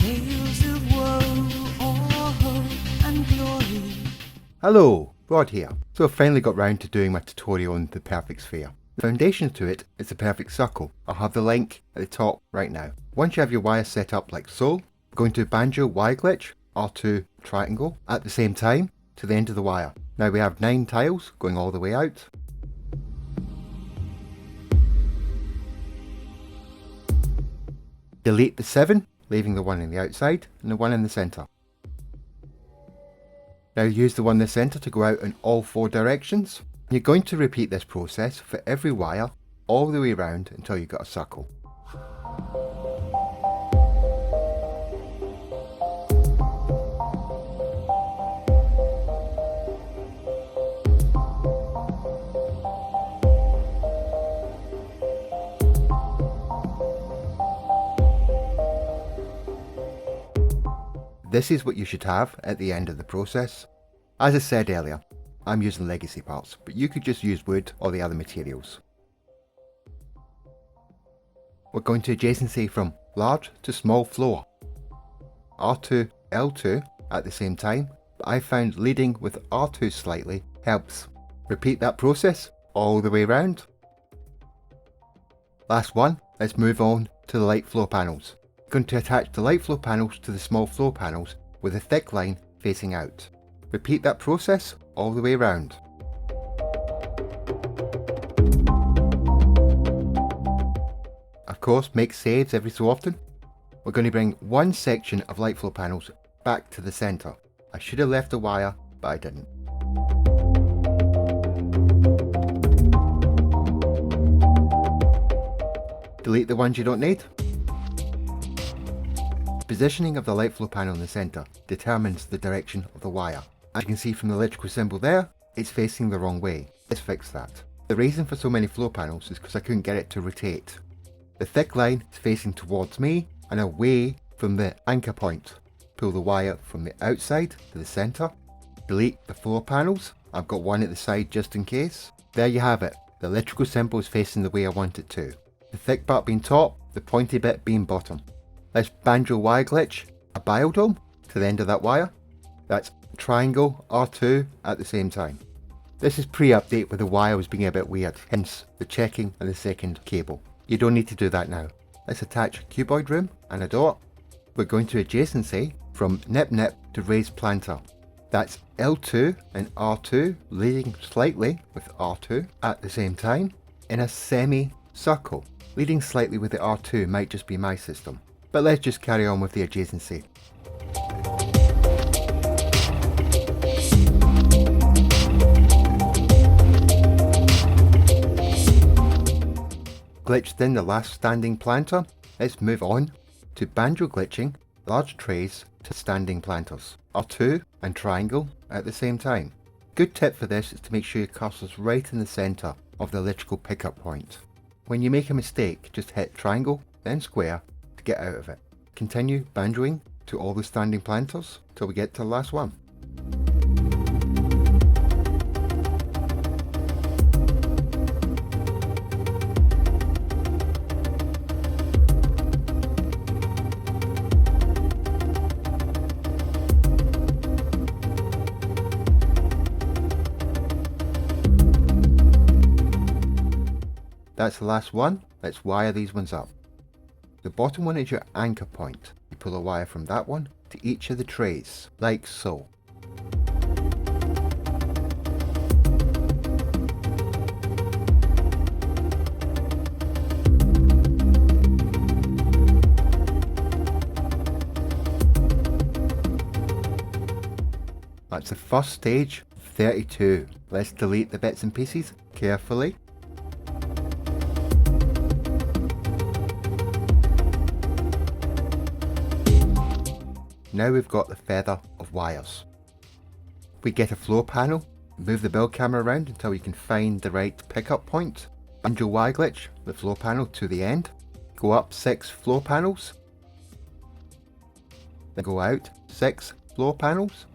Tales of woe or hope and glory. Hello, Rod here. So I've finally got round to doing my tutorial on the perfect sphere. The foundation to it is the perfect circle. I'll have the link at the top right now. Once you have your wire set up like so, we're going to Banjo wire glitch, R2 triangle, at the same time to the end of the wire. Now we have 9 tiles going all the way out. Delete the 7, leaving the one in the outside and the one in the centre. Now use the one in the centre to go out in all 4 directions. You're going to repeat this process for every wire all the way around until you got a circle. This is what you should have at the end of the process. As I said earlier, I'm using legacy parts, but you could just use wood or the other materials. We're going to adjacency from large to small floor. R2, L2 at the same time, but I found leading with R2 slightly helps. Repeat that process all the way around. Last one, let's move on to the light floor panels. Going to attach the light floor panels to the small floor panels with a thick line facing out. Repeat that process all the way around. Of course, make saves every so often. We're going to bring one section of light floor panels back to the centre. I should have left a wire, but I didn't. Delete the ones you don't need. Positioning of the light floor panel in the centre determines the direction of the wire. As you can see from the electrical symbol there, it's facing the wrong way. Let's fix that. The reason for so many floor panels is because I couldn't get it to rotate. The thick line is facing towards me and away from the anchor point. Pull the wire from the outside to the centre. Delete the floor panels. I've got one at the side just in case. There you have it. The electrical symbol is facing the way I want it to. The thick part being top, the pointy bit being bottom. Let's Banjo wire glitch a biodome to the end of that wire. That's triangle R2 at the same time. This is pre-update where the wire was being a bit weird, hence the checking and the second cable. You don't need to do that now. Let's attach a cuboid room and a door. We're going to adjacency from nip nip to raised planter. That's L2 and R2 leading slightly with R2 at the same time in a semi-circle. Leading slightly with the R2 might just be my system. But let's just carry on with the adjacency. Glitched in the last standing planter. Let's move on to Banjo glitching large trays to standing planters. R2 and triangle at the same time. Good tip for this is to make sure your cursor's right in the centre of the electrical pickup point. When you make a mistake, just hit triangle, then square, to get out of it. Continue banjoing to all the standing planters till we get to the last one. That's the last one. Let's wire these ones up. The bottom one is your anchor point. You pull a wire from that one to each of the trays, like so. That's the first stage of 32. Let's delete the bits and pieces carefully. Now we've got the feather of wires. We get a floor panel, move the build camera around until you can find the right pickup point. Banjo wire glitch the floor panel to the end. Go up 6 floor panels. Then go out 6 floor panels.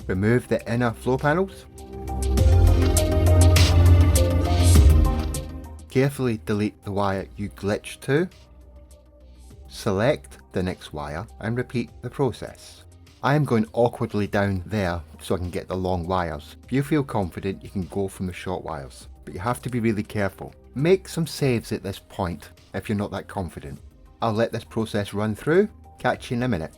Remove the inner floor panels. Carefully delete the wire you glitched to. Select the next wire and repeat the process. I am going awkwardly down there so I can get the long wires. If you feel confident, you can go from the short wires, but you have to be really careful. Make some saves at this point if you're not that confident. I'll let this process run through. Catch you in a minute.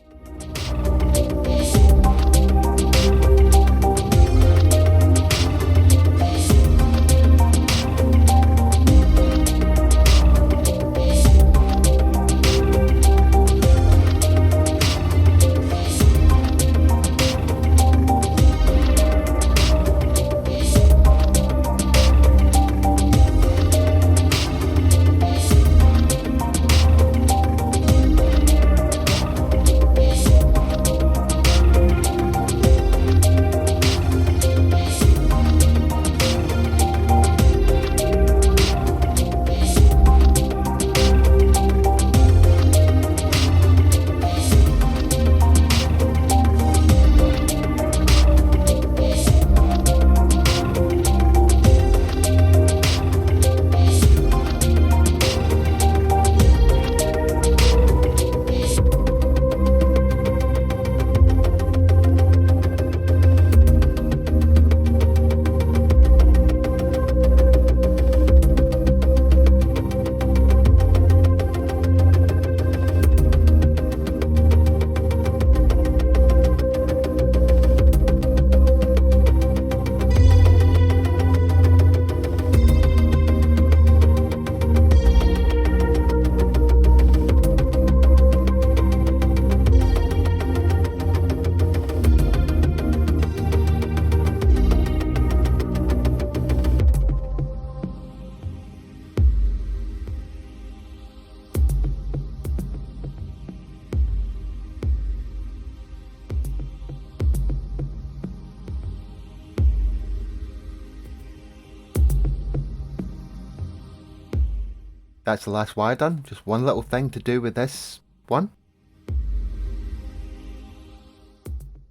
That's the last wire done. Just one little thing to do with this one.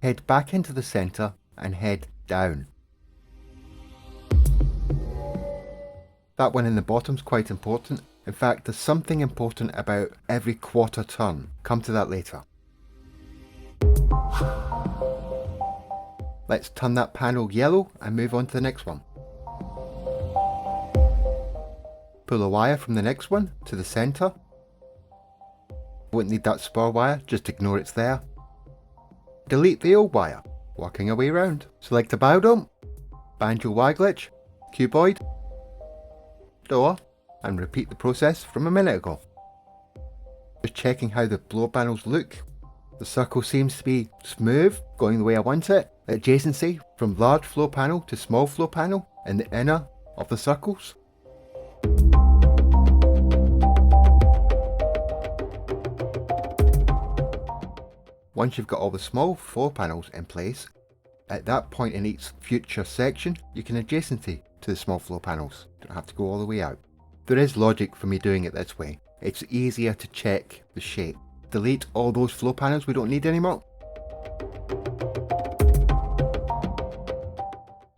Head back into the center and head down. That one in the bottom is quite important. In fact, there's something important about every quarter turn. Come to that later. Let's turn that panel yellow and move on to the next one. Pull a wire from the next one to the center. Won't need that spur wire, just ignore it's there. Delete the old wire, working our way around. Select a biodome, Banjo wire glitch, cuboid, door, and repeat the process from a minute ago. Just checking how the blow panels look. The circle seems to be smooth, going the way I want it. Adjacency from large floor panel to small floor panel in the inner of the circles. Once you've got all the small floor panels in place, at that point in each future section, you can adjacency to the small floor panels. Don't have to go all the way out. There is logic for me doing it this way. It's easier to check the shape. Delete all those floor panels we don't need anymore.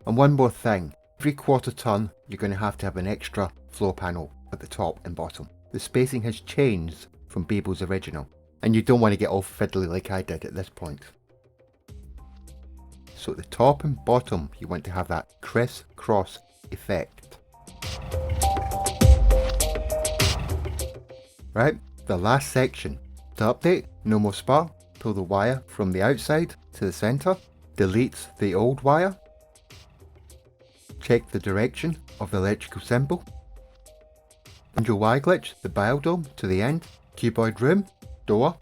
And one more thing. Every quarter turn, you're going to have an extra floor panel at the top and bottom. The spacing has changed from Beeble's original. And you don't want to get all fiddly like I did at this point. So at the top and bottom, you want to have that criss-cross effect. Right, the last section. To update, no more spar. Pull the wire from the outside to the center. Delete the old wire. Check the direction of the electrical symbol. Banjo wire glitch, the biodome to the end. Cuboid room. Door.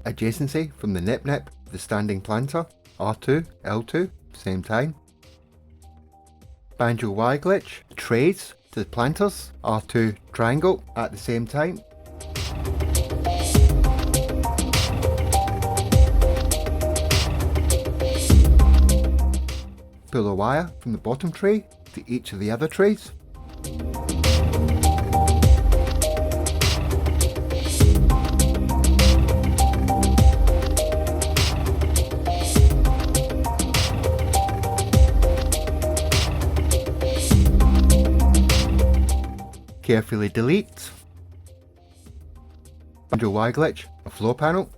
Adjacency from the nip, the standing planter, R2, L2, same time. Banjo wire glitch, trays to the planters, R2 triangle at the same time. Pull a wire from the bottom tray to each of the other trays. Carefully delete Banjo Y glitch, a floor panel.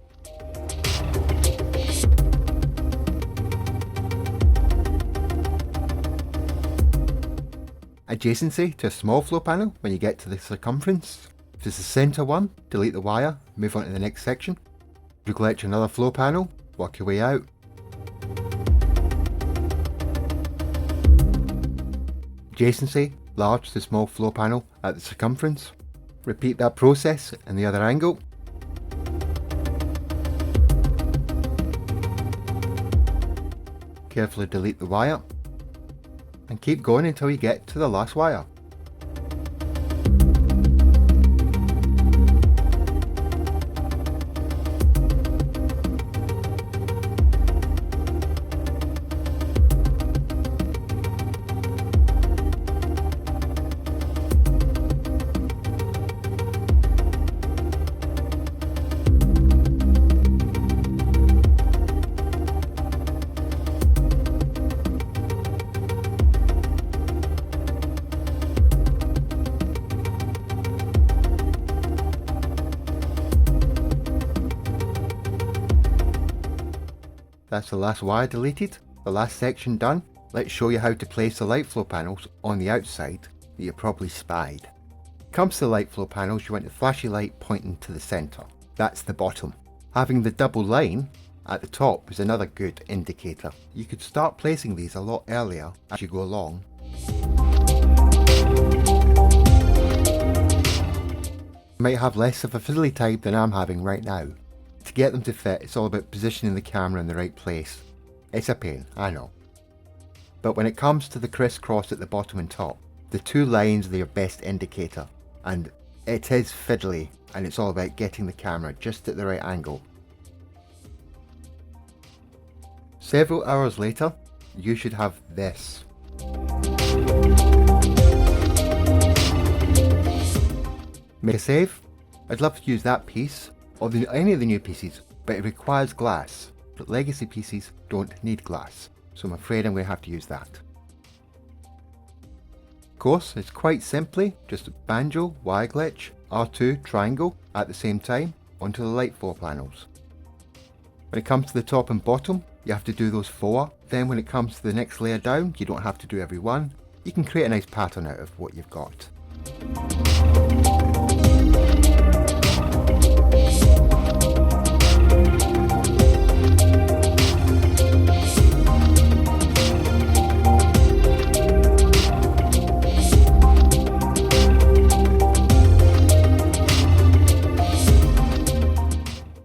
Adjacency to a small floor panel when you get to the circumference. If it's the center one, delete the wire, move on to the next section. If you glitch another floor panel, work your way out. Adjacency, large to small floor panel at the circumference. Repeat that process in the other angle. Carefully delete the wire. And keep going until you get to the last wire. That's the last wire deleted, the last section done. Let's show you how to place the light flow panels on the outside that you probably spied. When it comes to the light flow panels, you want the flashy light pointing to the centre. That's the bottom. Having the double line at the top is another good indicator. You could start placing these a lot earlier as you go along. You might have less of a fiddly time than I'm having right now. To get them to fit, it's all about positioning the camera in the right place. It's a pain, I know. But when it comes to the crisscross at the bottom and top, the two lines are your best indicator. And it is fiddly, and it's all about getting the camera just at the right angle. Several hours later, you should have this. Make a save. I'd love to use that piece, or any of the new PCs, but it requires glass. But legacy PCs don't need glass, so I'm afraid I'm going to have to use that. Of course, it's quite simply just Banjo, Y glitch, R2, triangle at the same time onto the light floor panels. When it comes to the top and bottom, you have to do those 4. Then when it comes to the next layer down, you don't have to do every one. You can create a nice pattern out of what you've got.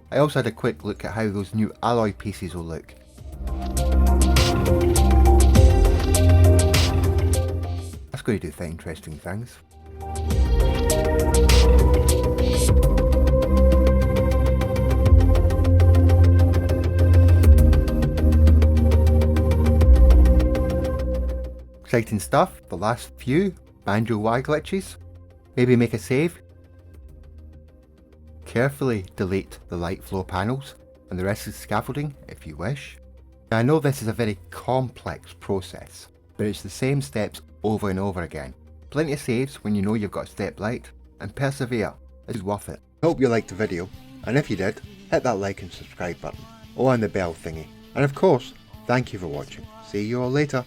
I also had a quick look at how those new alloy pieces will look. That's going to do interesting things. Exciting stuff, the last few Banjo Y glitches. Maybe make a save. Carefully delete the light floor panels and the rest of the scaffolding if you wish. Now, I know this is a very complex process, but it's the same steps over and over again. Plenty of saves when you know you've got a step light, and persevere, it's worth it. I hope you liked the video, and if you did, hit that like and subscribe button, and the bell thingy. And of course, thank you for watching. See you all later.